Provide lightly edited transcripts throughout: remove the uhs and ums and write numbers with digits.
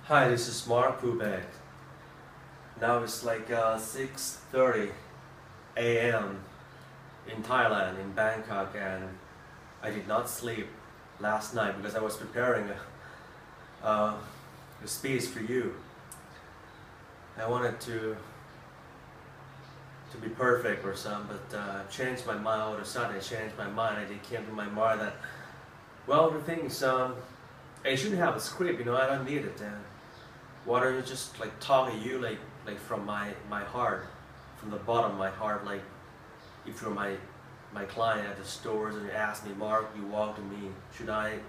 Hi, this is Mark Pubek. Now it's like 6:30 a.m. in Thailand, in Bangkok, and I did not sleep last night because I was preparing a speech for you. I wanted to be perfect or something, but changed my mind all of a sudden. I changed my mind. It came to my mind that, well, the thing is, I shouldn't have a script, you know. I don't need it. Why don't you just like talk to you like from my heart, from the bottom of my heart, like if you're my client at the stores and you ask me, Mark, you walk to me, should I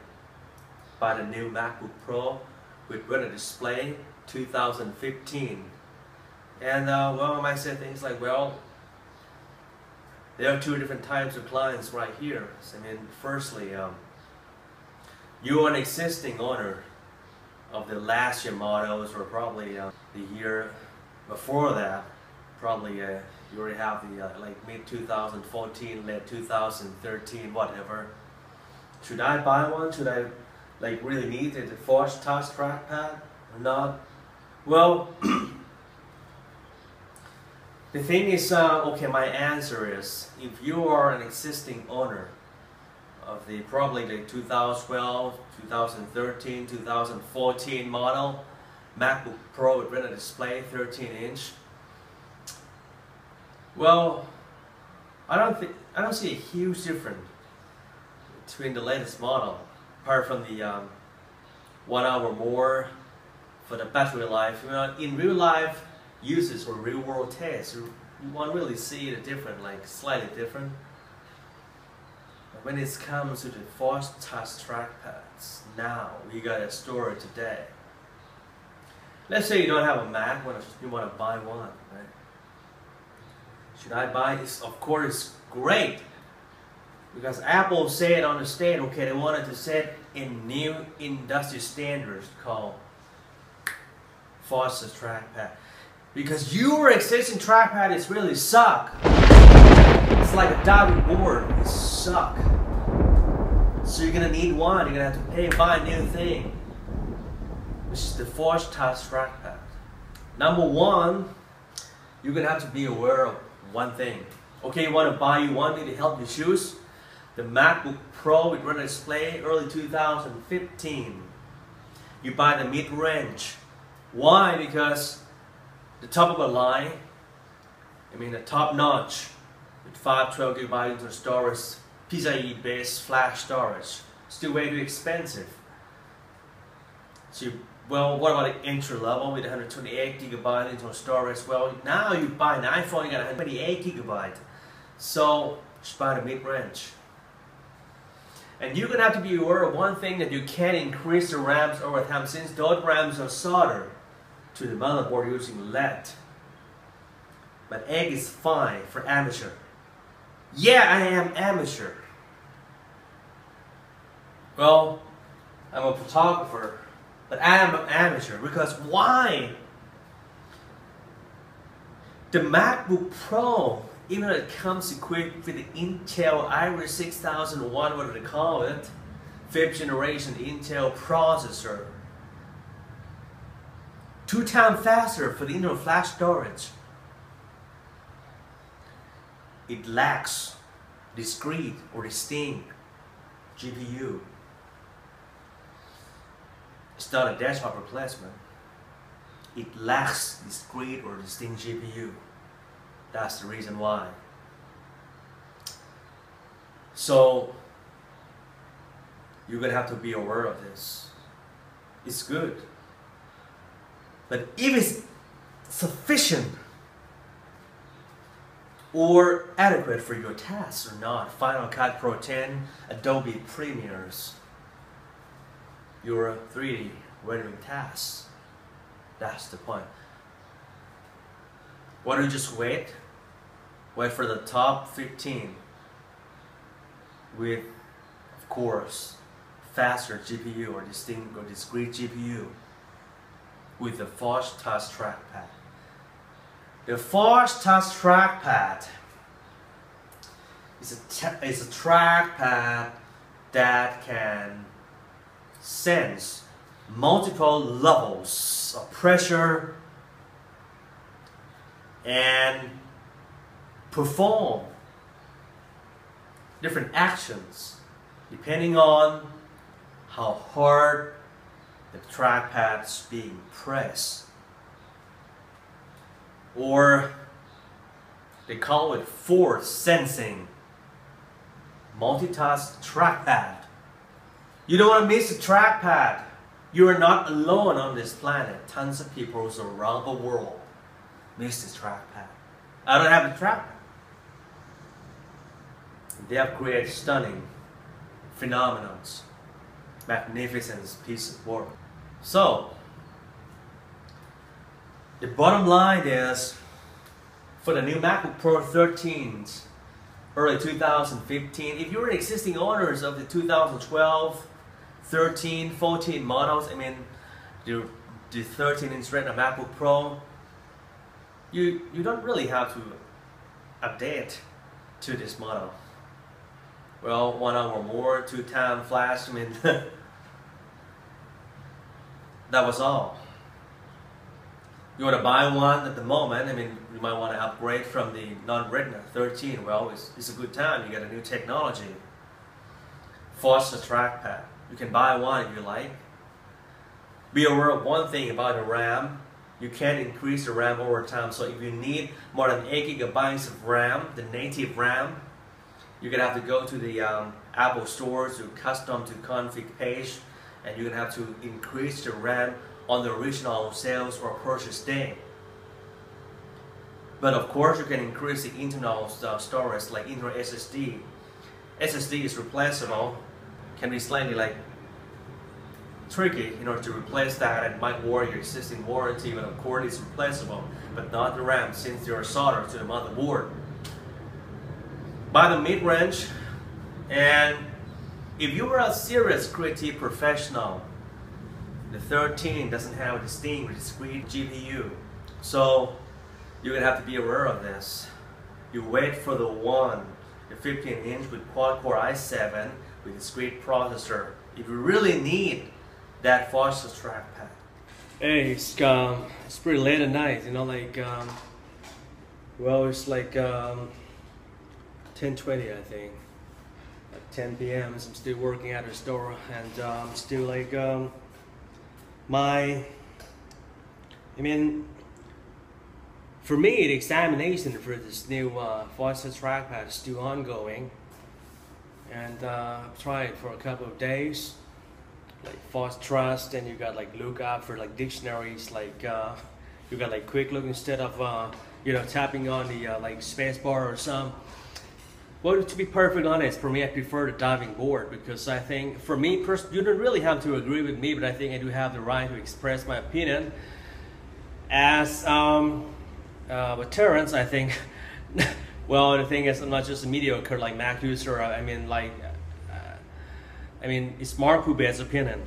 buy the new Macbook Pro with Retina display 2015? And well, I might say things like, well, there are two different types of clients right here. So, I mean, firstly, you're an existing owner of the last year models, or probably the year before that. Probably you already have the like mid 2014, late 2013, whatever. Should I buy one? Should I like really need the Force Touch trackpad or not? Well, the thing is, okay, my answer is, if you are an existing owner of the probably the 2012, 2013, 2014 model MacBook Pro with Retina display, 13-inch. Well, I don't see a huge difference between the latest model, apart from the 1 hour more for the battery life. You know, in real life uses or real world tests, you won't really see it different, like slightly different. When it comes to the Force Touch trackpads, now we got a story today. Let's say you don't have a Mac, you want to buy one, right? Should I buy it? Of course, it's great, because Apple said on the stage, okay, they wanted to set in new industry standards called Force Touch trackpad. Because your existing trackpad is really suck. It's like a diving board. It suck. So you're gonna need one. You're gonna have to buy a new thing, which is the Force Touch trackpad. Number one, you're gonna have to be aware of one thing. Okay, you want to buy one thing to help you choose the MacBook Pro with Retina display, early 2015. You buy the mid-range. Why? Because the top of the line, I mean the top notch, with 512 GB internal storage, PCIe based flash storage, still way too expensive. So well, what about the entry level with 128 GB internal storage? Well, now you buy an iPhone, you got 128 GB. So just buy the mid-range. And you're gonna have to be aware of one thing, that you can't increase the RAMs over time, since those RAMs are soldered to the motherboard using lead. But egg is fine for amateur. Yeah, I am amateur. Well, I'm a photographer, but I am an amateur. Because why? The MacBook Pro, even though it comes equipped with the Intel Iris 6001, whatever they call it, 5th generation Intel processor, 2 times faster for the internal flash storage, it lacks discrete or distinct GPU. It's not a desktop replacement. It lacks discrete or distinct GPU. That's the reason why. So you're gonna have to be aware of this. It's good. But if it's sufficient or adequate for your tasks or not, Final Cut Pro 10, Adobe Premieres, your 3D rendering tasks, that's the point. Why don't you just wait? Wait for the top 15 with, of course, faster GPU or distinct or discrete GPU with the Force Touch trackpad. The Force Touch trackpad is a trackpad that can sense multiple levels of pressure and perform different actions depending on how hard the trackpad is being pressed. Or they call it force sensing multitask trackpad. You don't want to miss the trackpad. You are not alone on this planet. Tons of people around the world miss this trackpad. I don't have the trackpad. They have created stunning phenomenons, magnificent piece of work. So, the bottom line is, for the new MacBook Pro 13, early 2015, if you're existing owners of the 2012, 13, 14 models, I mean, the 13-inch Retina MacBook Pro, you don't really have to update to this model. Well, 1 hour more, 2-time flash, I mean, that was all. You want to buy one at the moment, I mean, you might want to upgrade from the non-Retina 13. Well, it's a good time, you get a new technology. Faster trackpad. You can buy one if you like. Be aware of one thing about the RAM. You can increase the RAM over time, so if you need more than 8 gigabytes of RAM, the native RAM, you're going to have to go to the Apple Store to custom to config page, and you're going to have to increase the RAM on the original sales or purchase day. But of course, you can increase the internal storage like internal SSD. SSD is replaceable, can be slightly like tricky in order to replace that, and might warrant your existing warranty, but of course it's replaceable, but not the RAM since they are soldered to the motherboard. By the mid-range, and if you are a serious creative professional, the 13 doesn't have a discrete GPU, so you're gonna have to be aware of this. You wait for the 15-inch with quad-core i7 with discrete processor. If you really need that faster trackpad. Hey, it's pretty late at night, you know, like, well, it's like 10:20, I think, at 10 p.m. as I'm still working at the store, and I'm still like, I mean, for me, the examination for this new faster trackpad is still ongoing, and I've tried it for a couple of days, like fast trust, and you got like look up for like dictionaries, like you got like quick look instead of you know, tapping on the like space bar or some. Well, to be perfectly honest, for me, I prefer the diving board, because I think, for me personally, you don't really have to agree with me, but I think I do have the right to express my opinion. As with Terrence, I think, well, the thing is, I'm not just a mediocre like Mac user. I mean, like, it's Mark Hubert's opinion.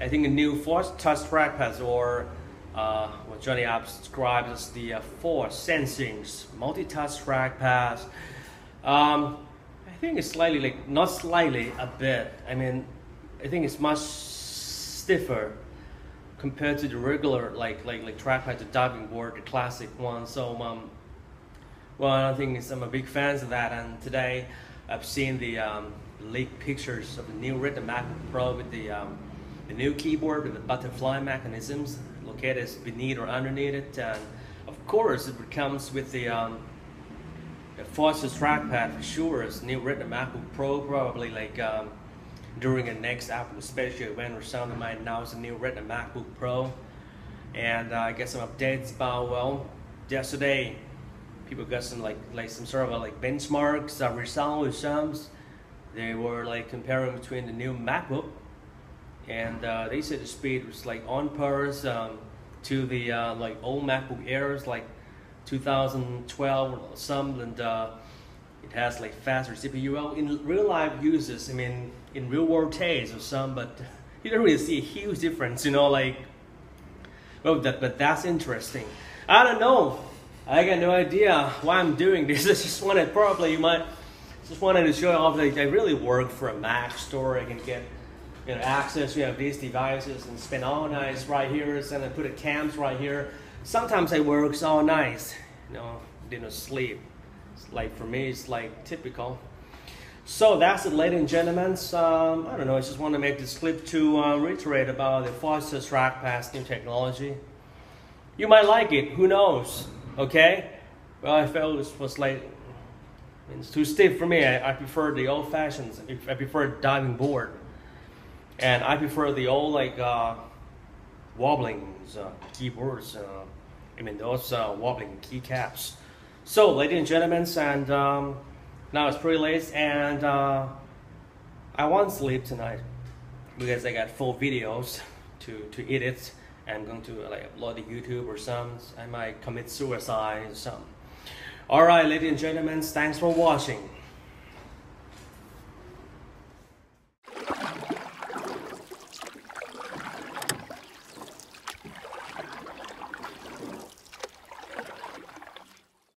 I think the new Force Touch trackpads, or what Johnny App describes as the Force Sensing multi-touch trackpads, I think it's slightly, like, not slightly, a bit. I mean, I think it's much stiffer compared to the regular like trackpad, the diving board, the classic one. So well, I think I'm a big fan of that. And today I've seen the leaked pictures of the new Retina MacBook Pro with the new keyboard with the butterfly mechanisms located beneath or underneath it, and of course it comes with the fastest trackpad for sure. It's new Retina MacBook Pro, probably like during the next Apple special event or something might announce a new Retina MacBook Pro. And I get some updates about, well, yesterday people got some like some sort of like benchmarks result with some. They were like comparing between the new MacBook, and they said the speed was like on par to the like old MacBook Airs, like 2012 or some, and it has like faster CPU. Well, in real life uses, I mean, in real world taste or some, but you don't really see a huge difference, you know, like, well, but that's interesting. I don't know. I got no idea why I'm doing this. I just wanted, probably you might, just wanted to show off, like, I really work for a Mac store. I can get access, you have these devices and spend all night right here, and then put the cams right here. Sometimes it works all night, didn't sleep. It's like for me, it's like typical. So that's it, ladies and gentlemen. I don't know, I just want to make this clip to reiterate about the fastest trackpad new technology. You might like it, who knows, okay? Well, I felt it was like, it's too stiff for me. I prefer the old fashions. I prefer diving board. And I prefer the old wobbling keyboards. Those wobbling keycaps. So, ladies and gentlemen, and now it's pretty late, and I want to sleep tonight because I got full videos to edit. I'm going to upload to YouTube or something. I might commit suicide or something. All right, ladies and gentlemen, thanks for watching.